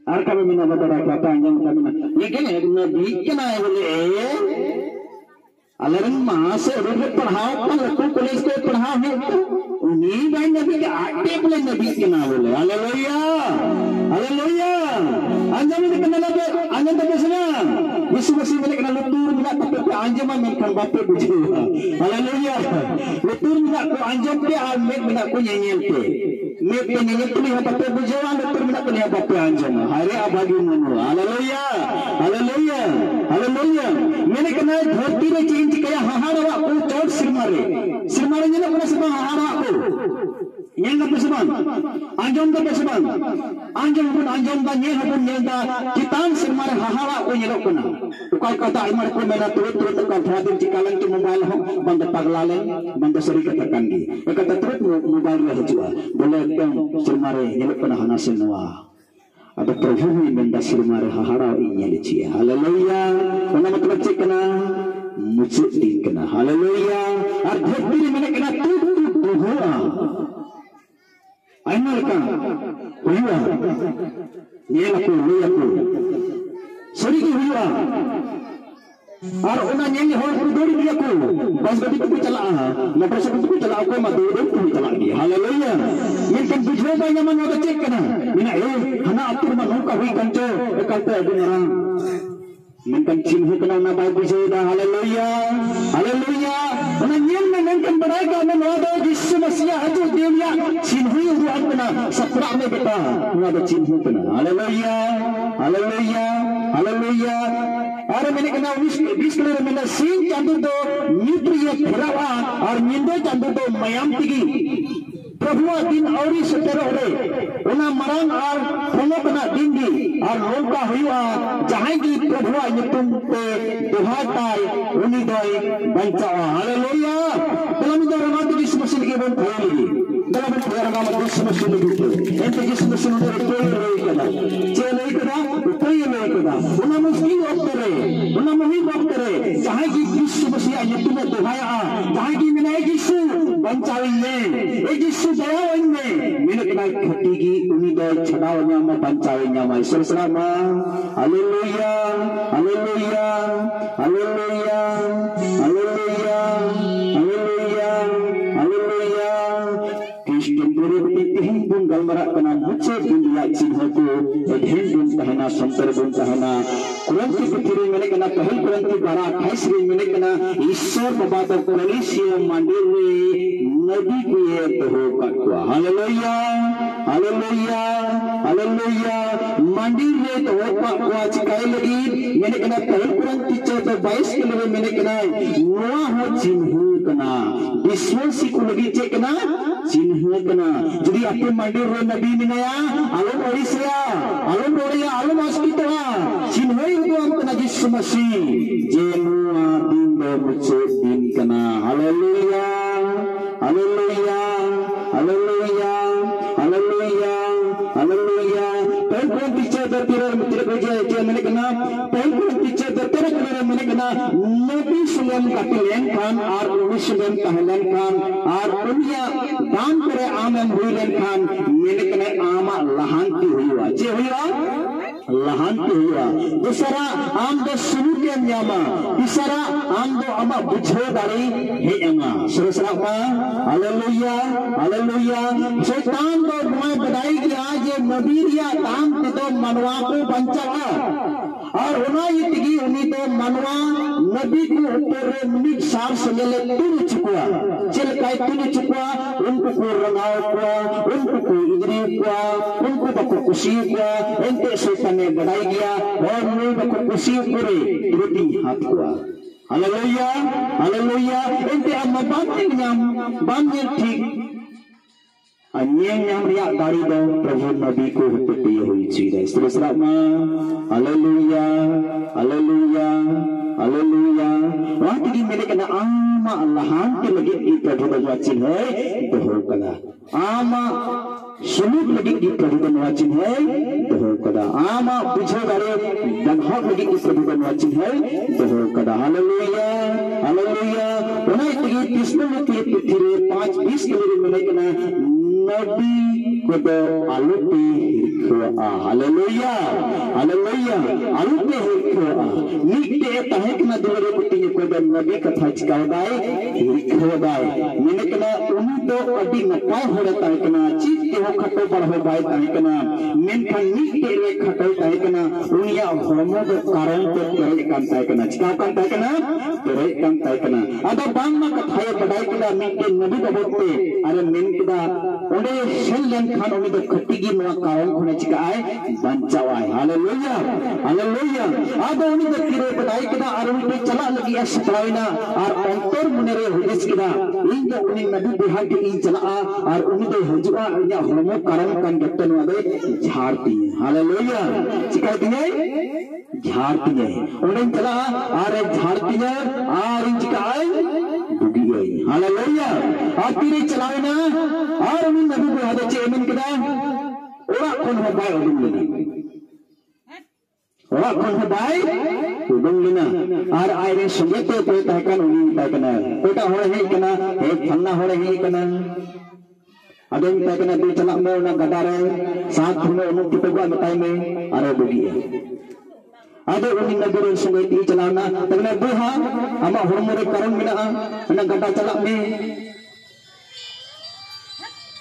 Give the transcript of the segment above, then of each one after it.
Ar kami mina batara kata anjam kami na. Ini kan nabi kena boleh. Alaran masa orang pernah kan lekuk polis ke pernah ni. Ini banyak nabi ke aktif boleh nabi kena boleh. Haleluya, haleluya. Anjam ini kena nabi, anjam tapi senang. Masih boleh kena lutur mina tapi anjam makan bapak buju. Haleluya. Lutur mina ko anjam pe almet mina ko nyenyel pe. Mek pe nyenyel tu lihat bapak buju, lutur mina ko lihat bapak anjam. Hari abadi munu. Haleluya, haleluya, haleluya. Mene kena dhoti re change kaya hahara ko chot sirmare ni na ko sama hahara ko. Yang apa sebab? Anjam apa sebab? Anjam pun anjam dan yang dah kita sirmare hahara ko nyelok kena. Ukai kata imar ko mena turut tekan hadir cikalan tu mobile ho banda paglale banda seri kata kandi. Kata turut mobile lah jua. Boleh kan sirmare nyelok kena hanasin noa. Ada perhubungan benda sirmare hahara ini lecih. Haleluya. Mana betul cik kena mucuk din kena. Haleluya. Artinya diri mana kena tutup tuhua. Aimal kan. Huwa. Ni aku. Sorry huwa. Ar una nyanyi hor dori dia ko. Bas gadi tu chala motor sakit tu chala ko ma dori tu chala dia. Haleluya. Mungkin bujho ba nyaman ada cek kana. Mina hana atur ma ka hui kanco ekante adu orang. Mungkin cinhu kana na bai bujho da. Haleluya. Haleluya. Una nyem me mungkin badai ka na wada Yesus Masih aju dia cinhu yu apna sapra me beta. Wada cinhu kana. Haleluya. Haleluya. Haleluya. Ada mana kena bis kali mana sin candu do nutrient herawa, और निंदो candu do mayam tigi. Prabhu din auri setera ore, una marang और फोनो कना दिन दी, और लोका हुआ जहाँ की प्रभु निपुण पे दुहाताय उन्हीं दोई बंचावा. Hallelujah. dalam itu orang itu dismesin ke bawah lagi. dalam itu orang itu dismesin begitu. Ente dismesin dari toy lagi kada, cewek kada, toy lagi kada. Una mesti optere, una mesti optere. जहाँ की dismesin aja tu में दुहाया, जहाँ की मैंने जिसु बंचावेंगे, जिसु दयावेंगे. मैंने कना खटीगी उन्हीं दोई छड़ावnya में बंचावेंगे में. सरसरामा. Hallelujah, hallelujah, hallelujah, hallelujah. Bun galmarak kena muncul dunia cinta tu, edhen bun tahena, santar bun tahena. Quran ki pikiri mene kena kahil Quran ki bara 28 rin mene kena Ishwar babata Quranisya mandiri Nabi ku ye toho katwa. Haleluya, haleluya, haleluya. Mandiri toho katwa cikai lagi mene kena kahil Quran ki 22 kilo mene kena Noah ho cinhu kena. Biswasi ku lagi cek kena cinhu kena. Jadi apa mandir Nabi minaya, alam Orisya, alam Oria, alam Askitoa, cinhu itu am kena Yesus Masih, jenua dindo mucuk din kena. Haleluya, haleluya, haleluya, haleluya, haleluya. Perempuan teacher tertirar tidak kerja dia mana kena. Perempuan teacher tertirar kena mana kena. Nabi Sulaiman katilen kan, ar Nabi Sulaiman kahlen kan, ar dunia दान करे आमन हुई लेखान मैंने कने आमा लहांती हुआ चे हुआ लहांती हुआ दूसरा आम दो सुनु के न्यामा तीसरा आम दो अमा बुझो दारी हे अमा सरसरा मा. Hallelujah, hallelujah. शैतान दो मैं बधाई कि आज ये नबीरिया दाम तो मनवा को बंचावा और उन्हीं तो मनवा नबी को ऊपर मिनट सार से ले तुल चुका चिल काय तुल चुका उनको को रंगाव कुआ उनको को इधरी कुआ उनको बको खुशी कुआ इनके शैतान ने बढ़ाई गया और उन्हें बको खुशी करे रोटी हाथ कुआ. Hallelujah, hallelujah. इनके अम्मा बांधे ठीक yang riak dari dong Prabhu Nabi ku untuk dia hui ciri. Teruslah ma. Haleluya, haleluya, haleluya. Waktu ini mereka kena ama Allahan ke lagi di Prabhu Wacin hai dohor kada. Ama suluk lagi di Prabhu Wacin hai dohor kada. Ama bujho dari dan hak lagi di Prabhu Wacin hai dohor kada. Haleluya, haleluya. Wanai tigi tisnu lagi pitire 5-20 kali mereka kena Nabi kudo alupi hilkoa. Haleluya, haleluya. Alute hilkoa. Nikte tahe kena dulare kutinge kodan nabi katha chikaudai hilkoadai. Mene kena uni to adi napai hore tahe kena chit ke ho khato barho bai tahe kena. Menkhan nikte re khato tahe kena unia hormo do karan to tere kan tahe kena. Chikau kan tahe kena tere kan tahe kena. Ada bang ma kathaya badai kena nikte nabi babote are men kena onde sellen khan uni do khatigi noa karan khone chikai bancawai. Haleluya, haleluya. Ada uni do kire badai kena are uni chala lagi aspraina ar ontor munere hudis kena इन जो उन्हें नदी बिहार के इन चला और उन्हें तो हजुआ इन्हें हरमो कारण kan dokter वाले झाड़ती है. हालेलुया. चिकाती है झाड़ती है उन्हें चला और झाड़ती है और इन चिकाई डूबी गई. हालेलुया. आप तीरे चलाए ना और उन्हें नदी बिहार के चेमन के ना ओरा कौन हो बाय उड़ूं लेना ओरा कौन हो बाय उड़ूं लेना और आयरे संगे तो कोई ताकन उन्हें ताकना कोई ता हो रहे कना एक फन्ना हो रहे कना अदम ताकना दे चला में ना गदारे साथ में उन्हें कितोगा बताए में अरे बुगी है आदे उन्हें नगरों संगे ती चलाना ताकना बुहा हमा हरमोरे कारण में ना गदा चला में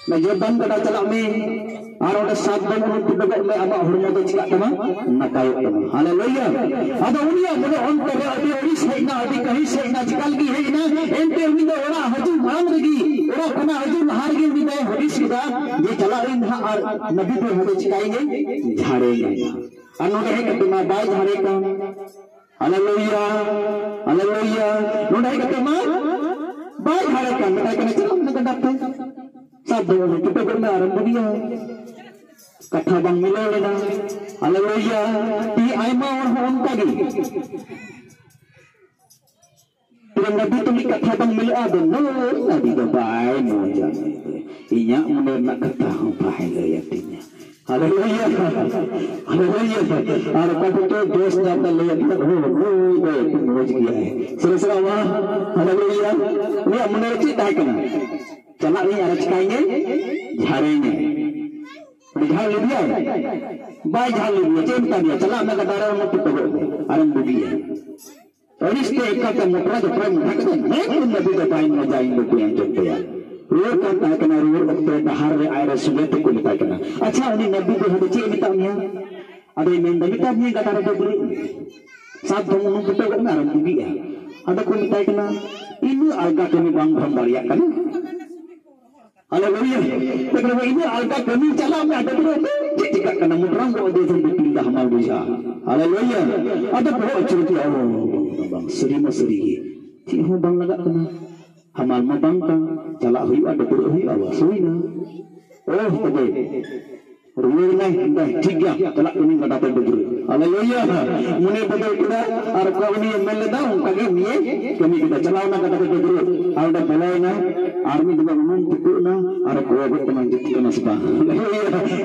मैं जोरदान गदा चला में और उन्हें साथ में उन्हें कितोगा में हमा हरमो दे चिका तमा नकायो तमा. हालेलुया. आदे उन्हें मुझे अंतर अभी ओरी से ना अभी कहीं से ना चिकाल की है ना एंटे उन्हें तो ओरा हजू मांग रही ओरा कना हजू नहार के उन्हें तो होरी सीधा ये चला इन और नबी पे हमें चिकाएंगे झाड़ेंगे अनोडे है कि तुम बाय झाड़े का. Hallelujah, hallelujah. नोडे है कि तुम बाय झाड़े का मैं कहने चला मैं कहता था सब दोनों कितने करना आरंभ दिया कथा बंग मिलो लेना. हालेलुया. ती आयमा और हम कागी तुम नबी तुम्हें कथा बंग मिलो आदो नोर नबी तो बाय मोजा इया मुने ना कथा हो बाय ले यातिnya. Hallelujah, hallelujah. और कथा तो दोस्त जाता ले यातिnya हो मोज किया है सरसरा वाह. हालेलुया. ये मुने चित है कना चला नहीं अरज खाएंगे झाड़ेंगे झाड़ ले दिया बाय झाड़ ले दिया चेन का दिया चला मैं गदारा में तो आरंभ दिया और इसके एक का मोटरा जो प्राइम उठा के मैं तुम नबी के टाइम में जाएंगे तो यहाँ चलते हैं रोड करता है कना रोड वक्त बाहर रे आए सुबह तक को मिटा करना. अच्छा उन्हें नबी को हद चे मिटा मिया अबे मैं मिटा मिया गदारा तो बुरी साथ दो मुंह तो करना आरंभ दिया ada ko mitai kena ini alga kami bang bariak kan. Haleluya. Kenapa ini alga kami cala me ada dulu tidak kena mudrang ko de pindah hamal bisa. Haleluya. Ada boh cerita Allah bang seri masri ti ho bang laga kena hamal ma bang ka cala hui ada dulu hui Allah suina. Oh tebe rumah dah tiga cala kami kada dulu. Haleluya. Mune bagi kita और कौन ये मिल लेता हूँ कभी नहीं कभी kita चलाओ ना कटा कटा dulu ada pelai na army juga umum itu na ada kau buat teman jadi kena sebab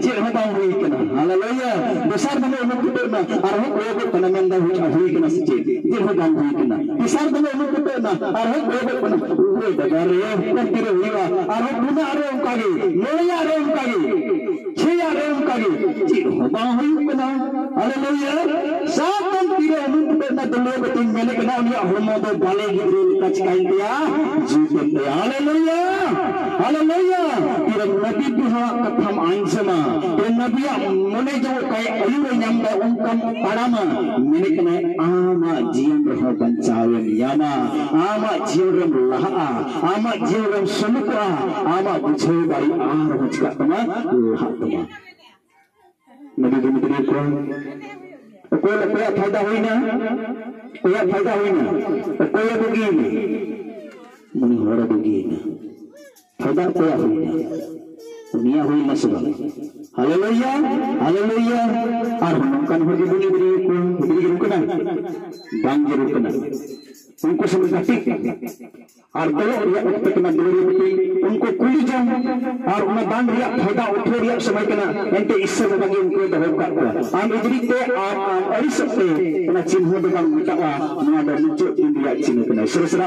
ciri hutang hui kena. Haleluya. Besar mana umum itu na ada kau buat teman menda hui kena sih ciri hutang hui kena. Besar mana umum itu na ada kau buat teman hui dagar ya kan kira hui lah ada guna ada orang kagi noya ada orang kagi cia ada orang kagi ciri hutang hui kena. Haleluya. Saat kira umum itu na dulu betul milik kena unia hormon tu balik gitu kacikain dia jidat dia. Haleluya, haleluya. Kira nabi tuha katham ain sama kira nabi mone jo kayak ayure nyamda ungkam parama milik kena ama jian roh bancawen yama ama jian roh laha ama jian roh sumuka ama bucai dari roh cika tama laha tama nabi dimitri ko कोई कोई फायदा हुई ना कोई begini muni hora begini फायदा कोई हुई ना दुनिया हुई ना सब. Haleluya, haleluya. Arhamkan hoji bunyi beri kena bang jeruk kena उनको समझाती और दो रिया उठते कना दोरी उठी उनको कुली जम और उन बांध रिया फायदा उठे रिया समय कना एंटे इससे बगी उनको दहो का आम इजरीते आम अरी सकते कना चिन्ह दबांग मिटावा नवा द मुचो इंडिया चिन्ह कना सरसरा